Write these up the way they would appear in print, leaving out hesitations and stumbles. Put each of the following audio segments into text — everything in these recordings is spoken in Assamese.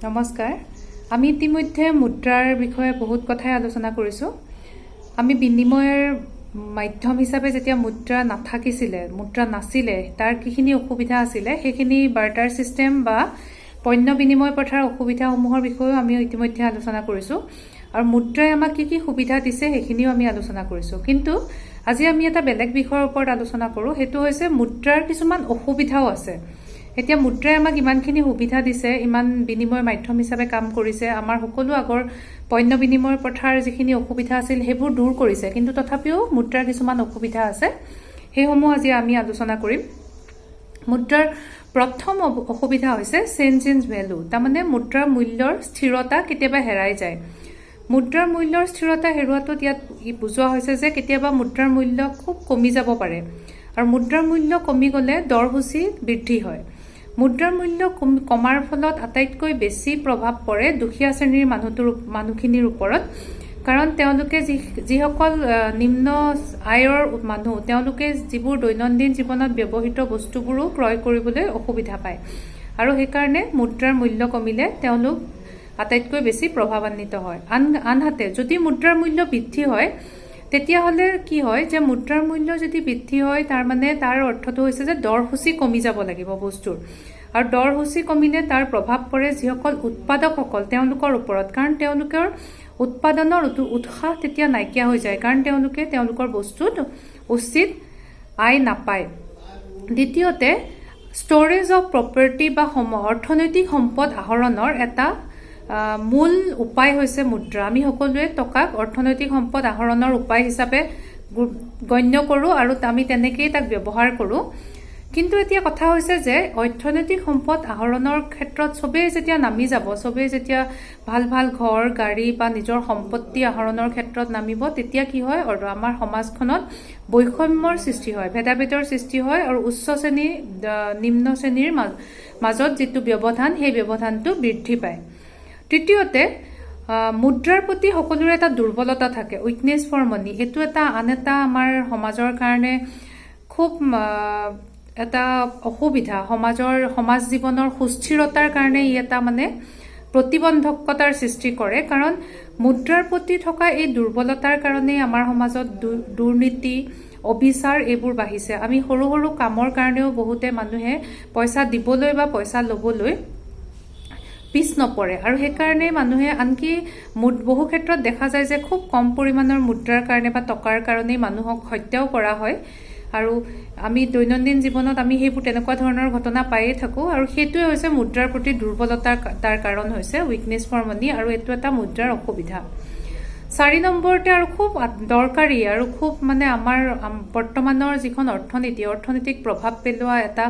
নমস্কাৰ। আমি ইতিমধ্যে মুদ্ৰাৰ বিষয়ে বহুত কথাই আলোচনা কৰিছোঁ। আমি বিনিময়ৰ মাধ্যম হিচাপে যেতিয়া মুদ্ৰা নাছিলে তাৰ কিখিনি অসুবিধা আছিলে সেইখিনি বাৰ্টাৰ সিস্টেম বা পণ্য বিনিময় প্ৰথাৰ অসুবিধাসমূহৰ বিষয়েও আমি ইতিমধ্যে আলোচনা কৰিছোঁ আৰু মুদ্ৰাই আমাক কি সুবিধা দিছে সেইখিনিও আমি আলোচনা কৰিছোঁ। কিন্তু আজি আমি এটা বেলেগ বিষয়ৰ ওপৰত আলোচনা কৰোঁ, সেইটো হৈছে মুদ্ৰাৰ কিছুমান অসুবিধাও আছে। এতিয়া মুদ্ৰাই আমাক ইমানখিনি সুবিধা দিছে, ইমান বিনিময় মাধ্যম হিচাপে কাম কৰিছে, আমাৰ সকলো আগৰ পণ্য বিনিময় প্ৰথাৰ যিখিনি অসুবিধা আছিল সেইবোৰ দূৰ কৰিছে, কিন্তু তথাপিও মুদ্ৰাৰ কিছুমান অসুবিধা আছে, সেইসমূহ আজি আমি আলোচনা কৰিম। মুদ্ৰাৰ প্ৰথম অসুবিধা হৈছে চেঞ্জ ইন ভেলু, তাৰমানে মুদ্ৰাৰ মূল্যৰ স্থিৰতা কেতিয়াবা হেৰাই যায়। মুদ্ৰাৰ মূল্যৰ স্থিৰতা হেৰুৱাটোত ইয়াত বুজোৱা হৈছে যে কেতিয়াবা মুদ্ৰাৰ মূল্য খুব কমি যাব পাৰে, আৰু মুদ্ৰাৰ মূল্য কমি গ'লে দৰসূচী বৃদ্ধি হয়। মুদ্ৰাৰ মূল্য কমাৰ ফলত আটাইতকৈ বেছি প্ৰভাৱ পৰে দুখীয়া শ্ৰেণীৰ মানুহখিনিৰ ওপৰত, কাৰণ তেওঁলোকে যিসকল নিম্ন আয়ৰ মানুহ, তেওঁলোকে যিবোৰ দৈনন্দিন জীৱনত ব্যৱহৃত বস্তুবোৰো ক্ৰয় কৰিবলৈ অসুবিধা পায়, আৰু সেইকাৰণে মুদ্ৰাৰ মূল্য কমিলে তেওঁলোক আটাইতকৈ বেছি প্ৰভাৱান্বিত হয়। আনহাতে যদি মুদ্ৰাৰ মূল্য বৃদ্ধি হয় তেতিয়াহ'লে কি হয় যে মুদ্ৰাৰ মূল্য যদি বৃদ্ধি হয় তাৰ অৰ্থটো হৈছে যে দৰসূচী কমি যাব লাগিব বস্তুৰ, আৰু দৰসূচী কমিলে তাৰ প্ৰভাৱ পৰে যিসকল উৎপাদকসকল তেওঁলোকৰ ওপৰত, কাৰণ তেওঁলোকৰ উৎপাদনৰ উৎসাহ তেতিয়া নাইকিয়া হৈ যায়, কাৰণ তেওঁলোকে তেওঁলোকৰ বস্তুত উচিত আয় নাপায়। দ্বিতীয়তে ষ্ট'ৰেজ অফ প্ৰপাৰ্টি বা অৰ্থনৈতিক সম্পদ আহৰণৰ এটা মূল উপায় হৈছে মুদ্ৰা। আমি সকলোৱে টকাক অৰ্থনৈতিক সম্পদ আহৰণৰ উপায় হিচাপে গণ্য কৰোঁ আৰু আমি তেনেকেই তাক ব্যৱহাৰ কৰোঁ। কিন্তু এতিয়া কথা হৈছে যে অৰ্থনৈতিক সম্পদ আহৰণৰ ক্ষেত্ৰত চবেই যেতিয়া নামি যাব, চবেই যেতিয়া ভাল ভাল ঘৰ গাড়ী বা নিজৰ সম্পত্তি আহৰণৰ ক্ষেত্ৰত নামিব, তেতিয়া কি হয় আমাৰ সমাজখনত বৈষম্যৰ সৃষ্টি হয়, ভেদাভেদৰ সৃষ্টি হয়, আৰু উচ্চ শ্ৰেণী নিম্ন শ্ৰেণীৰ মাজত যিটো ব্যৱধান সেই ব্যৱধানটো বৃদ্ধি পায়। তৃতীয়তে মুদ্ৰাৰ প্ৰতি সকলোৰে এটা দুৰ্বলতা থাকে, উইকনেছ ফৰ মানি। এইটো আন এটা আমাৰ সমাজৰ কাৰণে খুব এটা অসুবিধা, সমাজ জীৱনৰ সুস্থিৰতাৰ কাৰণে ই এটা প্ৰতিবন্ধকতাৰ সৃষ্টি কৰে, কাৰণ মুদ্ৰাৰ প্ৰতি থকা এই দুৰ্বলতাৰ কাৰণেই আমাৰ সমাজত দুৰ্নীতি অবিচাৰ এইবোৰ বাঢ়িছে। আমি সৰু সৰু কামৰ কাৰণেও বহুতে মানুহে পইচা দিবলৈ বা পইচা ল'বলৈ পিছ নপৰে, আৰু সেইকাৰণে মানুহে আনকি বহু ক্ষেত্ৰত দেখা যায় যে খুব কম পৰিমাণৰ মুদ্ৰাৰ কাৰণে বা টকাৰ কাৰণেই মানুহক হত্যাও কৰা হয়, আৰু আমি দৈনন্দিন জীৱনত আমি সেইবোৰ তেনেকুৱা ধৰণৰ ঘটনা পায়েই থাকোঁ, আৰু সেইটোৱে হৈছে মুদ্ৰাৰ প্ৰতি দুৰ্বলতাৰ তাৰ কাৰণ হৈছে উইকনেছ ফৰ মানি, আৰু এইটো এটা মুদ্ৰাৰ অসুবিধা। 4 নম্বৰতে আৰু খুব দৰকাৰী আৰু খুব আমাৰ বৰ্তমানৰ যিখন অৰ্থনীতিক প্ৰভাৱ পেলোৱা এটা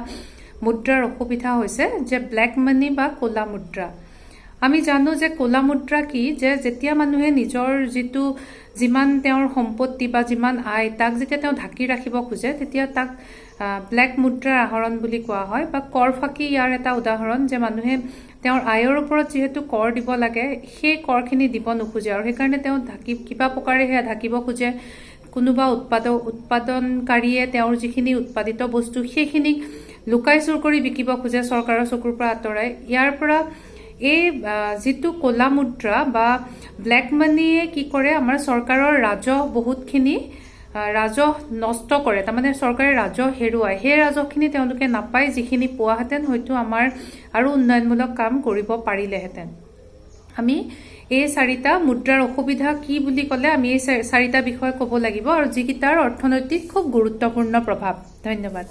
মুদ্ৰাৰ অসুবিধা হৈছে যে ব্লেক মানি বা ক'লা মুদ্ৰা। আমি জানো যে ক'লা মুদ্ৰা কি, যে যেতিয়া মানুহে নিজৰ যিমান তেওঁৰ সম্পত্তি বা যিমান আয় তাক যেতিয়া তেওঁ ঢাকি ৰাখিব খোজে, তেতিয়া তাক ব্লেক মুদ্ৰাৰ আহৰণ বুলি কোৱা হয়, বা কৰ ফাঁকি ইয়াৰ এটা উদাহৰণ, যে মানুহে তেওঁৰ আয়ৰ ওপৰত যিহেতু কৰ দিব লাগে সেই কৰখিনি দিব নোখোজে, আৰু সেইকাৰণে তেওঁ কিবা প্ৰকাৰে সেয়া ঢাকিব খোজে। কোনোবা উৎপাদনকাৰীয়ে তেওঁৰ যিখিনি উৎপাদিত বস্তু সেইখিনিক লুকাই চুৰ কৰি বিকিব খোজে চৰকাৰৰ চকুৰ পৰা আঁতৰাই। ইয়াৰ পৰা এই যিটো ক'লা মুদ্ৰা বা ব্লেক মানিয়ে কি কৰে, আমাৰ চৰকাৰৰ বহুতখিনি ৰাজহ নষ্ট কৰে, তাৰমানে চৰকাৰে ৰাজহ হেৰুৱায়, সেই ৰাজহখিনি তেওঁলোকে নাপায়, যিখিনি পোৱাহেঁতেন হয়তো আমাৰ আৰু উন্নয়নমূলক কাম কৰিব পাৰিলেহেঁতেন। আমি এই 4টা মুদ্ৰাৰ অসুবিধা কি বুলি ক'লে আমি এই 4টা বিষয়ে ক'ব লাগিব, আৰু যিকেইটাৰ অৰ্থনৈতিক খুব গুৰুত্বপূৰ্ণ প্ৰভাৱ। ধন্যবাদ।